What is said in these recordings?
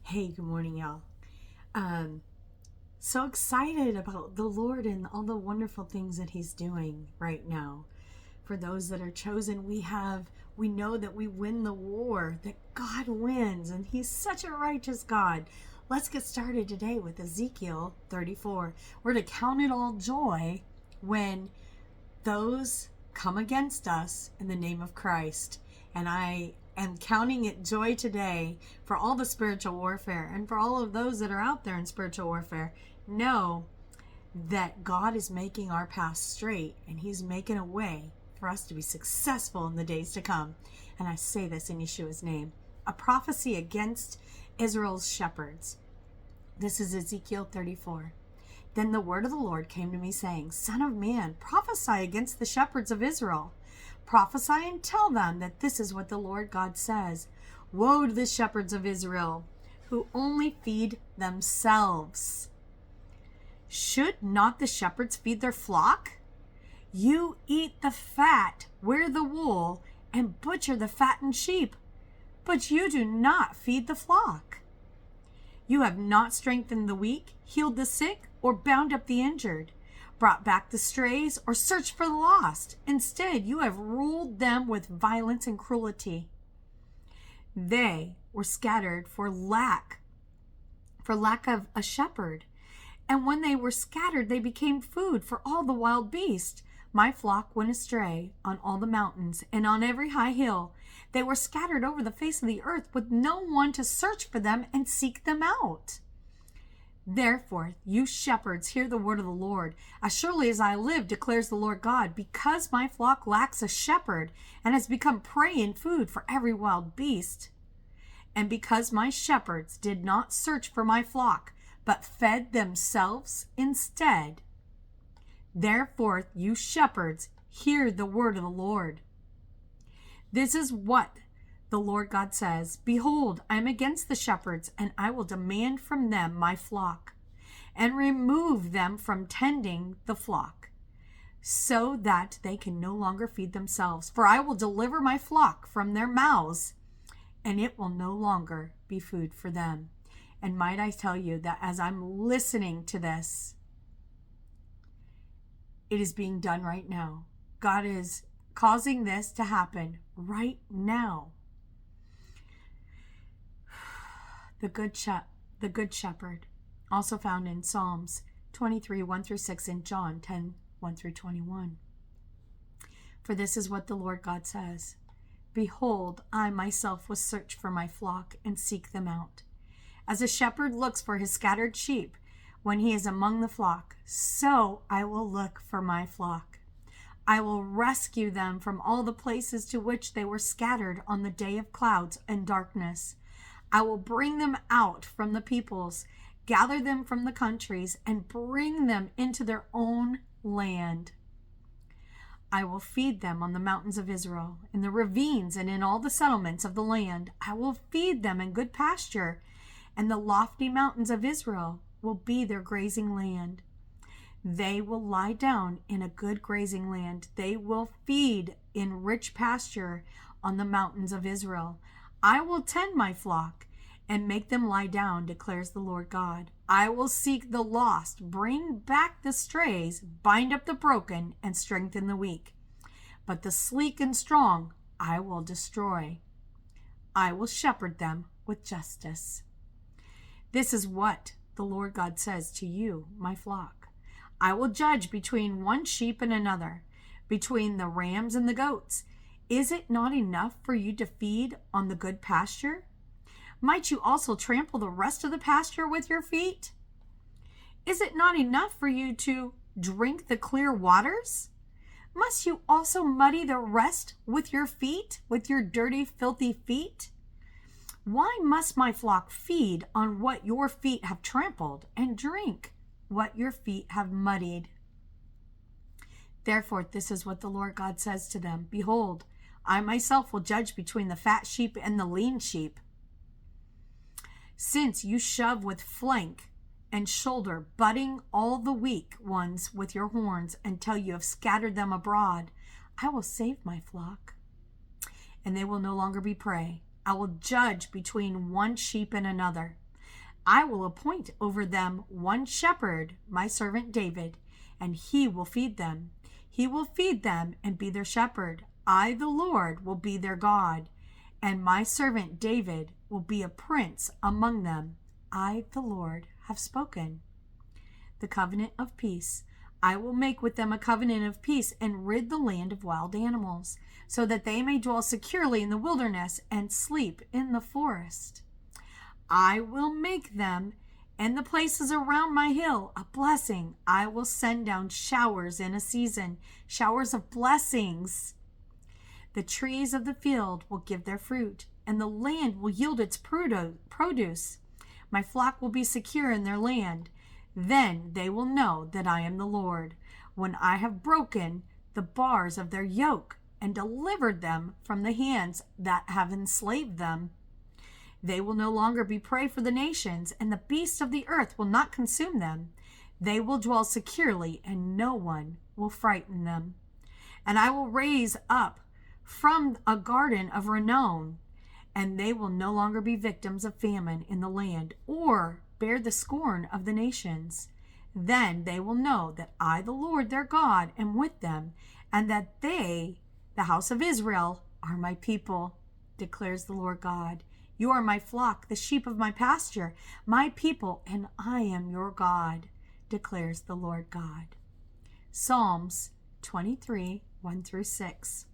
Hey, good morning, y'all. Um, so excited about the Lord and all the wonderful things that He's doing right now. For those that are chosen, we know that we win the war, that God wins, and He's such a righteous God. Let's get started today with Ezekiel 34. We're to count it all joy when those come against us in the name of Christ. And I am counting it joy today for all the spiritual warfare and for all of those that are out there in spiritual warfare. Know that God is making our path straight and He's making a way for us to be successful in the days to come. And I say this in Yeshua's name. A prophecy against Israel's shepherds. This is Ezekiel 34. Then the word of the Lord came to me, saying, Son of man, prophesy against the shepherds of Israel. Prophesy and tell them that this is what the Lord God says. Woe to the shepherds of Israel, who only feed themselves. Should not the shepherds feed their flock? You eat the fat, wear the wool, and butcher the fattened sheep, but you do not feed the flock. You have not strengthened the weak, healed the sick, or bound up the injured, brought back the strays, or searched for the lost. Instead, you have ruled them with violence and cruelty. They were scattered for lack of a shepherd. And when they were scattered, they became food for all the wild beasts. My flock went astray on all the mountains and on every high hill. They were scattered over the face of the earth with no one to search for them and seek them out. Therefore, you shepherds, hear the word of the Lord. As surely as I live, declares the Lord God, because my flock lacks a shepherd and has become prey and food for every wild beast, and because my shepherds did not search for my flock, but fed themselves instead. Therefore, you shepherds, hear the word of the Lord. This is what the Lord God says. Behold, I am against the shepherds, and I will demand from them my flock, and remove them from tending the flock, so that they can no longer feed themselves. For I will deliver my flock from their mouths, and it will no longer be food for them. And might I tell you that as I'm listening to this, it is being done right now. God is causing this to happen right now. The Good Shepherd, also found in Psalms 23, 1-6, and John 10, 1-21. For this is what the Lord God says. Behold, I myself will search for my flock and seek them out. As a shepherd looks for his scattered sheep when he is among the flock, so I will look for my flock. I will rescue them from all the places to which they were scattered on the day of clouds and darkness. I will bring them out from the peoples, gather them from the countries, and bring them into their own land. I will feed them on the mountains of Israel, in the ravines, and in all the settlements of the land. I will feed them in good pasture, and the lofty mountains of Israel will be their grazing land. They will lie down in a good grazing land. They will feed in rich pasture on the mountains of Israel. I will tend my flock and make them lie down, declares the Lord God. I will seek the lost, bring back the strays, bind up the broken, and strengthen the weak. But the sleek and strong I will destroy. I will shepherd them with justice. This is what the Lord God says to you, my flock. I will judge between one sheep and another, between the rams and the goats. Is it not enough for you to feed on the good pasture? Might you also trample the rest of the pasture with your feet? Is it not enough for you to drink the clear waters? Must you also muddy the rest with your feet, with your dirty, filthy feet? Why must my flock feed on what your feet have trampled and drink what your feet have muddied? Therefore, this is what the Lord God says to them. Behold, I myself will judge between the fat sheep and the lean sheep. Since you shove with flank and shoulder, butting all the weak ones with your horns until you have scattered them abroad, I will save my flock, and they will no longer be prey. I will judge between one sheep and another. I will appoint over them one shepherd, my servant David, and he will feed them. He will feed them and be their shepherd. I, the Lord, will be their God, and my servant David will be a prince among them. I, the Lord, have spoken. The covenant of peace. I will make with them a covenant of peace and rid the land of wild animals, so that they may dwell securely in the wilderness and sleep in the forest. I will make them and the places around my hill a blessing. I will send down showers in a season, showers of blessings. The trees of the field will give their fruit, and the land will yield its produce. My flock will be secure in their land. Then they will know that I am the Lord, when I have broken the bars of their yoke and delivered them from the hands that have enslaved them. They will no longer be prey for the nations, and the beasts of the earth will not consume them. They will dwell securely, and no one will frighten them. And I will raise up from a garden of renown, and they will no longer be victims of famine in the land, or bear the scorn of the nations. Then they will know that I, the Lord their God, am with them, and that they, the house of Israel, are my people, declares the Lord God. You are my flock, the sheep of my pasture, my people, and I am your God, declares the Lord God. Psalms 23, 1-6.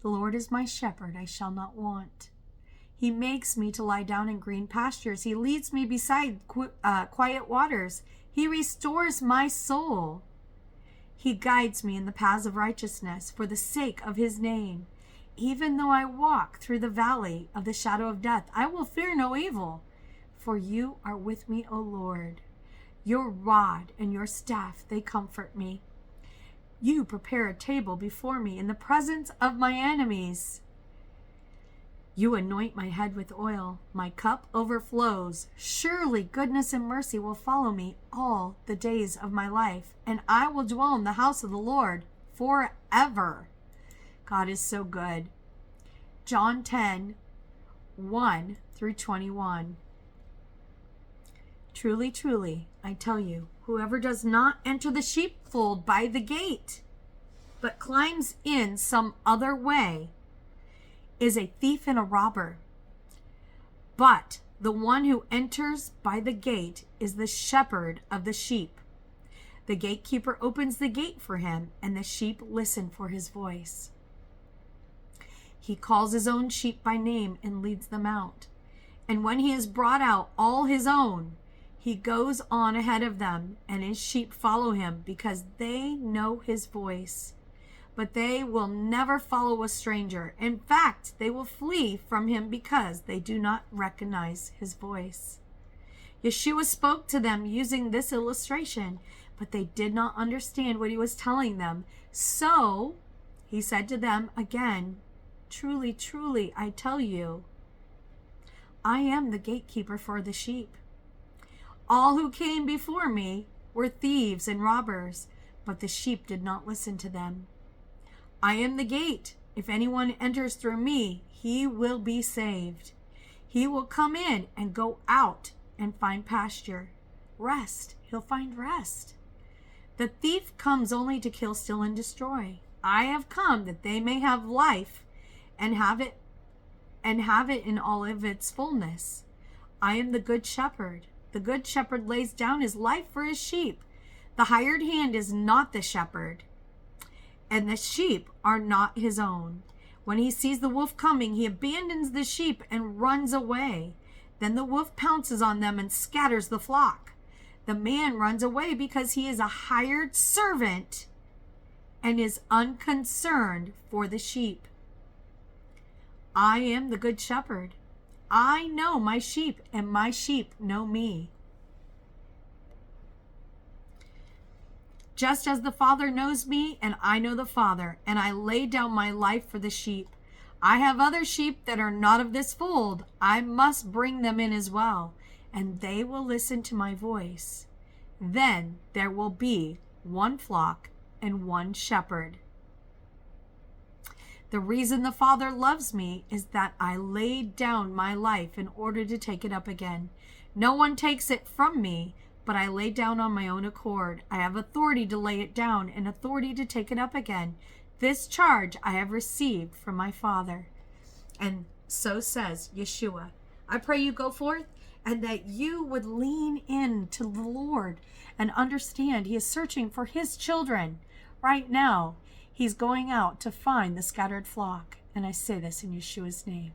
The Lord is my shepherd, I shall not want. He makes me to lie down in green pastures. He leads me beside quiet waters. He restores my soul. He guides me in the paths of righteousness for the sake of his name. Even though I walk through the valley of the shadow of death, I will fear no evil, for you are with me, O Lord. Your rod and your staff, they comfort me. You prepare a table before me in the presence of my enemies. You anoint my head with oil. My cup overflows. Surely goodness and mercy will follow me all the days of my life, and I will dwell in the house of the Lord forever. God is so good. John 10, 1-21. Truly, truly, I tell you, whoever does not enter the sheepfold by the gate, but climbs in some other way, is a thief and a robber. But the one who enters by the gate is the shepherd of the sheep. The gatekeeper opens the gate for him, and the sheep listen for his voice. He calls his own sheep by name and leads them out. And when he has brought out all his own, he goes on ahead of them, and his sheep follow him because they know his voice. But they will never follow a stranger. In fact, they will flee from him because they do not recognize his voice. Yeshua spoke to them using this illustration, but they did not understand what he was telling them. So he said to them again, truly, truly, I tell you, I am the gatekeeper for the sheep. All who came before me were thieves and robbers, but the sheep did not listen to them. I am the gate. If anyone enters through me, he will be saved. He will come in and go out and find pasture. Rest. He'll find rest. The thief comes only to kill, steal, and destroy. I have come that they may have life and have it in all of its fullness. I am the good shepherd. The good shepherd lays down his life for his sheep. The hired hand is not the shepherd, and the sheep are not his own. When he sees the wolf coming, he abandons the sheep and runs away. Then the wolf pounces on them and scatters the flock. The man runs away because he is a hired servant and is unconcerned for the sheep. I am the good shepherd. I know my sheep, and my sheep know me. Just as the Father knows me, and I know the Father, and I lay down my life for the sheep. I have other sheep that are not of this fold. I must bring them in as well, and they will listen to my voice. Then there will be one flock and one shepherd. The reason the Father loves me is that I laid down my life in order to take it up again. No one takes it from me, but I lay down on my own accord. I have authority to lay it down and authority to take it up again. This charge I have received from my Father. And so says Yeshua. I pray you go forth and that you would lean in to the Lord and understand He is searching for His children right now. He's going out to find the scattered flock. And I say this in Yeshua's name.